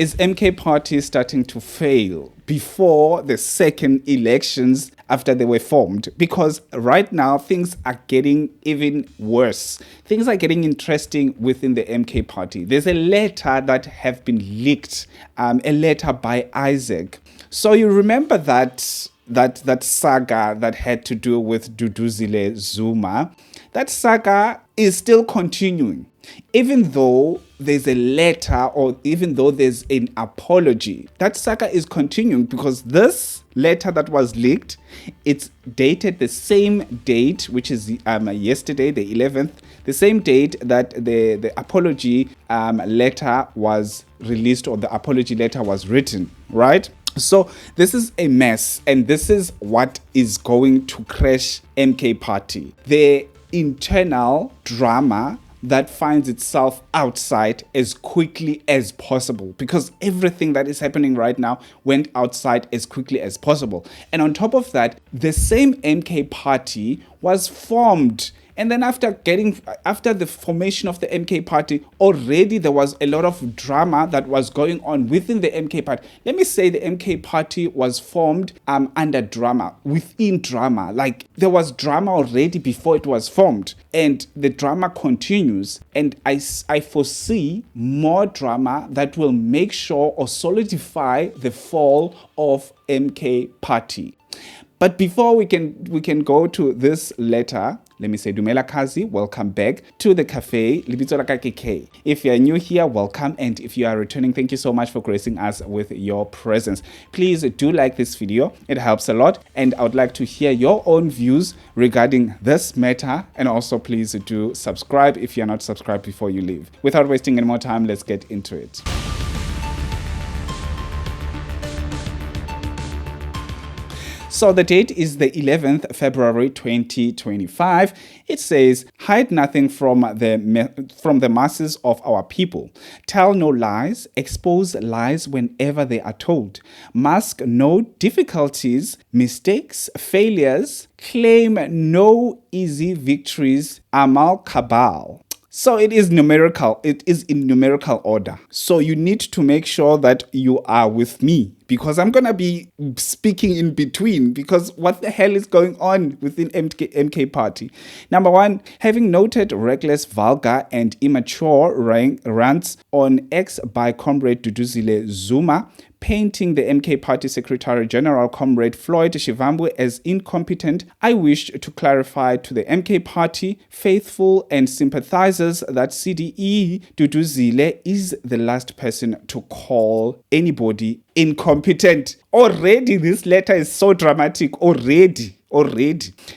is MK Party starting to fail before the second elections after they were formed? Because right now things are getting even worse. Things are getting interesting within the MK Party. There's a letter that have been leaked, a letter by Isaac. So you remember that saga that had to do with Duduzile Zuma. That saga is still continuing. Even though there's a letter or even though there's an apology, that saga is continuing because this letter that was leaked, it's dated the same date, which is yesterday, the 11th, the same date that the apology letter was released or the apology letter was written, right? So this is a mess, and this is what is going to crash MK Party. The internal drama that finds itself outside as quickly as possible, because everything that is happening right now went outside as quickly as possible. And on top of that, the same MK Party was formed. And then after the formation of the MK Party, already there was a lot of drama that was going on within the MK Party. Let me say the MK Party was formed under drama, within drama. Like there was drama already before it was formed. And the drama continues. And I foresee more drama that will make sure or solidify the fall of MK Party. But before we can go to this letter, let me say, Dumela Kazi, welcome back to the cafe. If you are new here, welcome. And if you are returning, thank you so much for gracing us with your presence. Please do like this video. It helps a lot. And I would like to hear your own views regarding this matter. And also please do subscribe if you are not subscribed before you leave. Without wasting any more time, let's get into it. So the date is the 11th February 2025. It says, hide nothing from the masses of our people. Tell no lies, expose lies whenever they are told. Mask no difficulties, mistakes, failures, claim no easy victories, amal cabal. So it is numerical. It is in numerical order. So you need to make sure that you are with me, because I'm going to be speaking in between, because what the hell is going on within MK Party? Number one, having noted reckless, vulgar, and immature rants on X by Comrade Duduzile Zuma, painting the MK Party Secretary General Comrade Floyd Shivambu as incompetent, I wish to clarify to the MK Party faithful and sympathizers that CDE Duduzile is the last person to call anybody incompetent. Already, this letter is so dramatic. Already.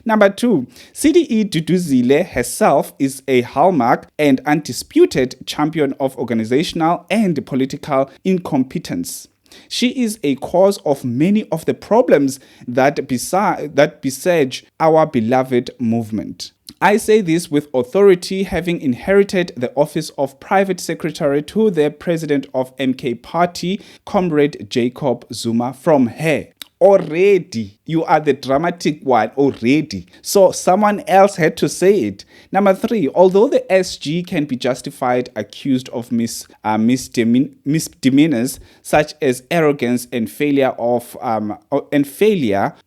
Number two, CDE Duduzile herself is a hallmark and undisputed champion of organizational and political incompetence. She is a cause of many of the problems that besiege our beloved movement. I say this with authority, having inherited the office of private secretary to the president of MK Party, Comrade Jacob Zuma, from her. Already, you are the dramatic one already. So someone else had to say it. Number three, although the SG can be justified accused of misdemeanors such as arrogance and failure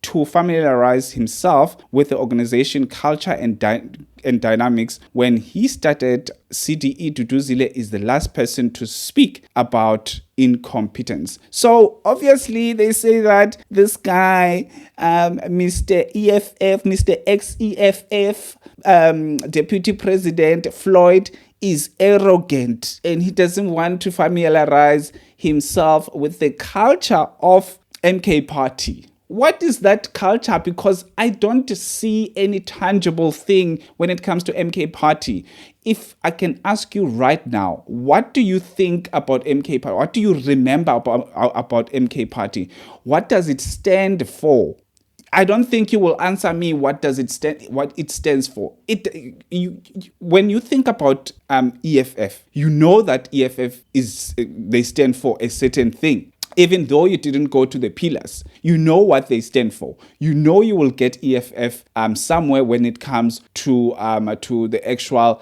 to familiarize himself with the organization culture and dynamics, when he started, CDE Duduzile is the last person to speak about incompetence. So obviously they say that this guy, Mr. EFF, Mr. XEFF, Deputy President Floyd, is arrogant and he doesn't want to familiarize himself with the culture of MK Party. What is that culture? Because I don't see any tangible thing when it comes to MK Party. If I can ask you right now, what do you think about MK Party? What do you remember about MK Party? What does it stand for? I don't think you will answer me what it stands for. When you think about EFF, you know that EFF they stand for a certain thing. even though you didn't go to the pillars. You know what they stand for. You know you will get EFF somewhere when it comes to the actual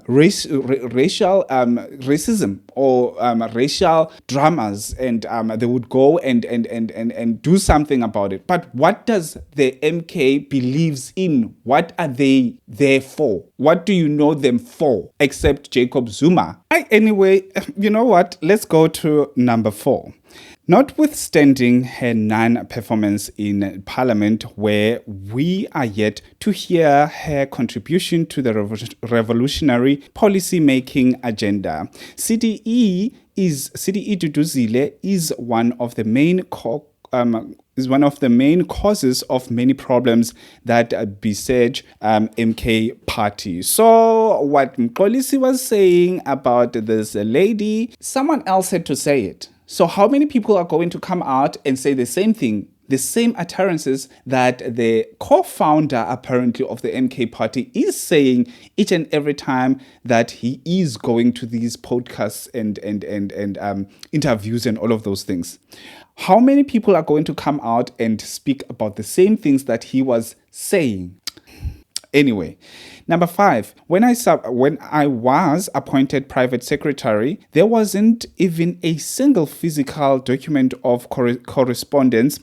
racial racism or racial dramas, and they would go and do something about it. But what does the MK believes in? What are they there for? What do you know them for except Jacob Zuma? Anyway, you know what? Let's go to number 4. Notwithstanding her non-performance in Parliament, where we are yet to hear her contribution to the revolutionary policy-making agenda, CDE Duduzile is one of the main causes of many problems that besiege MK party. So what Mxolisi was saying about this lady, someone else had to say it. So how many people are going to come out and say the same thing, the same utterances that the co-founder apparently of the MK party is saying each and every time that he is going to these podcasts and interviews and all of those things? How many people are going to come out and speak about the same things that he was saying? Anyway, number 5, when I was appointed private secretary, there wasn't even a single physical document of correspondence,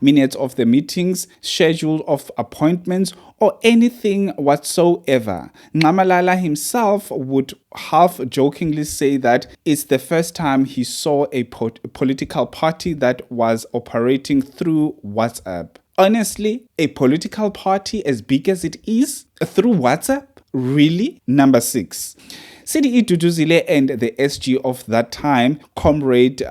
minutes of the meetings, schedule of appointments, or anything whatsoever. Nxamalala himself would half-jokingly say that it's the first time he saw a political party that was operating through WhatsApp. Honestly, a political party as big as it is through WhatsApp? Really? Number 6. CDE Duduzile and the SG of that time, Comrade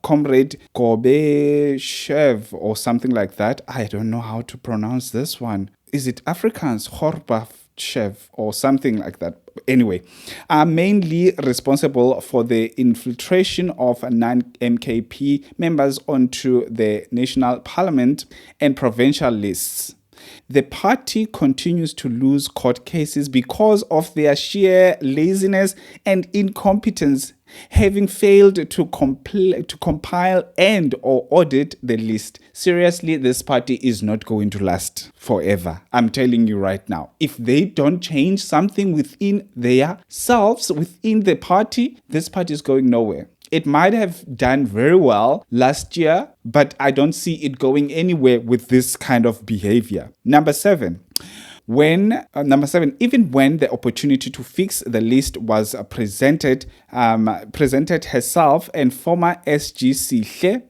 Comrade Gobeshev or something like that. I don't know how to pronounce this one. Is it Afrikaans? Gorbachev or something like that. Anyway, are mainly responsible for the infiltration of non-MKP members onto the national parliament and provincial lists. The party continues to lose court cases because of their sheer laziness and incompetence, having failed to compile and or audit the list. Seriously, this party is not going to last forever. I'm telling you right now. If they don't change something within themselves, within the party, this party is going nowhere. It might have done very well last year, but I don't see it going anywhere with this kind of behavior. Number 7, even when the opportunity to fix the list was presented herself and former SG Sihle.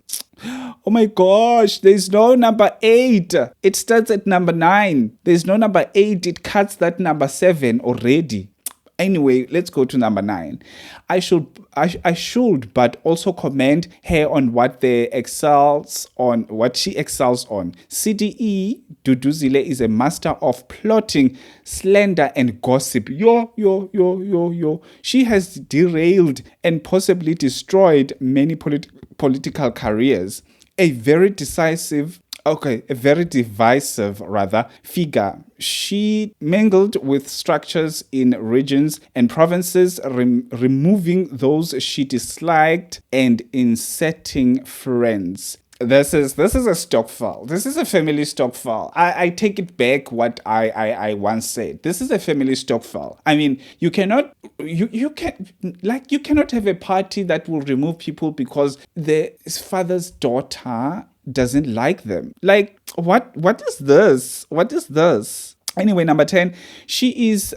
Oh my gosh, there's no number 8. It starts at number 9. There's no number 8. It cuts that number 7 already. Anyway, let's go to number 9. I should, but also commend her on what she excels on. CDE Duduzile is a master of plotting, slander, and gossip. She has derailed and possibly destroyed many political careers. A very divisive figure. She mingled with structures in regions and provinces, removing those she disliked and inserting friends. This is a stock file. This is a family stock file. I take it back what I once said. This is a family stock file. I mean, you cannot have a party that will remove people because the father's daughter doesn't like them. Like, what is this? What is this? Anyway, number 10, she is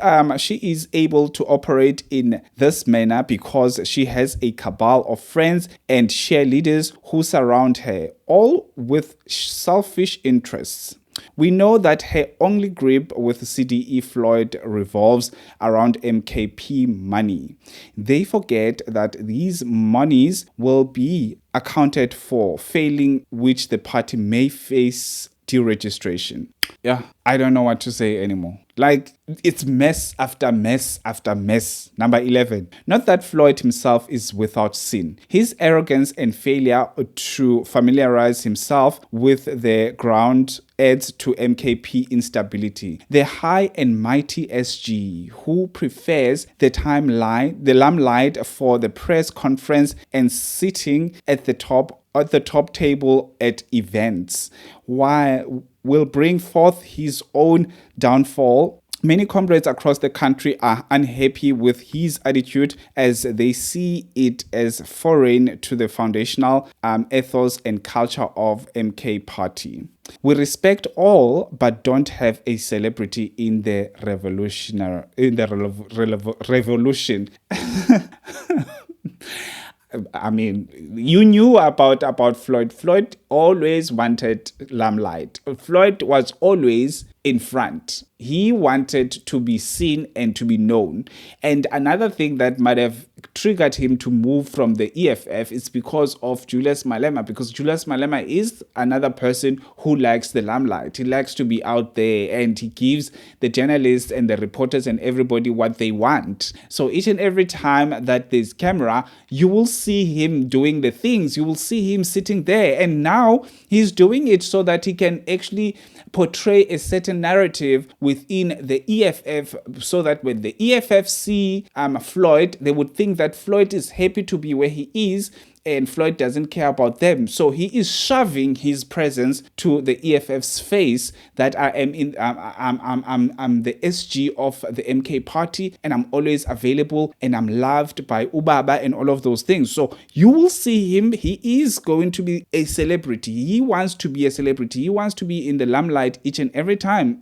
able to operate in this manner because she has a cabal of friends and cheerleaders who surround her, all with selfish interests. We know that her only grip with CDE Floyd revolves around MKP money. They forget that these monies will be accounted for, failing which the party may face deregistration. Yeah, I don't know what to say anymore. Like, it's mess after mess after mess. Number 11. Not that Floyd himself is without sin. His arrogance and failure to familiarize himself with the ground adds to MKP instability. The high and mighty SG, who prefers the limelight for the press conference and sitting at the top table at events, will bring forth his own downfall. Many comrades across the country are unhappy with his attitude as they see it as foreign to the foundational ethos and culture of MK Party. We respect all, but don't have a celebrity in the revolution. I mean, you knew about Floyd. Floyd always wanted limelight. Floyd was always in front. He wanted to be seen and to be known. And another thing that might have triggered him to move from the EFF is because of Julius Malema, because Julius Malema is another person who likes the limelight. He likes to be out there, and he gives the journalists and the reporters and everybody what they want. So each and every time that there's camera, you will see him doing the things. You will see him sitting there. And now he's doing it so that he can actually portray a certain narrative within the EFF, so that when the EFF see Floyd, they would think that Floyd is happy to be where he is and Floyd doesn't care about them. So he is shoving his presence to the EFF's face, that I'm the SG of the MK Party, and I'm always available, and I'm loved by Ubaba and all of those things. So you will see him. He is going to be a celebrity. He wants to be a celebrity. He wants to be in the limelight each and every time.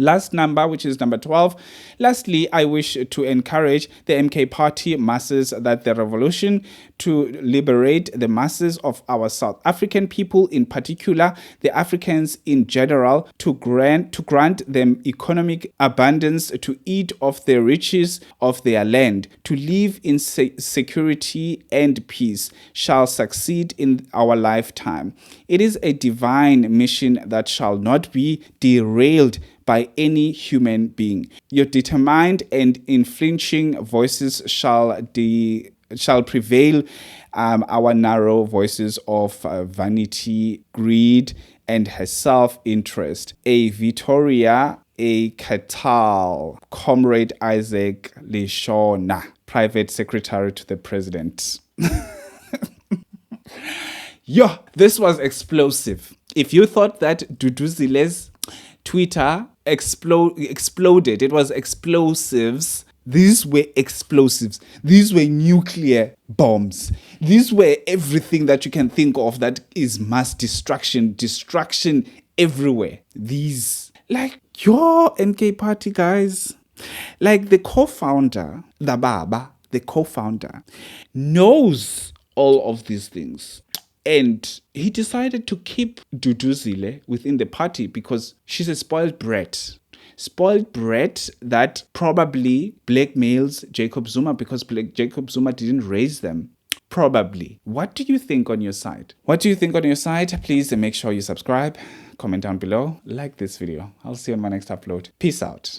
Last number, which is number 12. Lastly, I wish to encourage the MK Party masses that the revolution to liberate the masses of our South African people, in particular, the Africans in general, to grant them economic abundance, to eat of the riches of their land, to live in security and peace, shall succeed in our lifetime. It is a divine mission that shall not be derailed by any human being. Your determined and infringing voices shall prevail, our narrow voices of vanity, greed, and self-interest. A Victoria, a Catal, Comrade Isaac Leshona, Private Secretary to the President. Yo, this was explosive. If you thought that Duduzile's Twitter exploded, it was explosives. These were explosives. These were nuclear bombs. These were everything that you can think of that is mass destruction everywhere. These, like, your MK Party guys, like the co-founder, the co-founder, knows all of these things. And he decided to keep Duduzile within the party because she's a spoiled brat. Spoiled brat that probably blackmails Jacob Zuma because Jacob Zuma didn't raise them. Probably. What do you think on your side? Please make sure you subscribe, comment down below, like this video. I'll see you on my next upload. Peace out.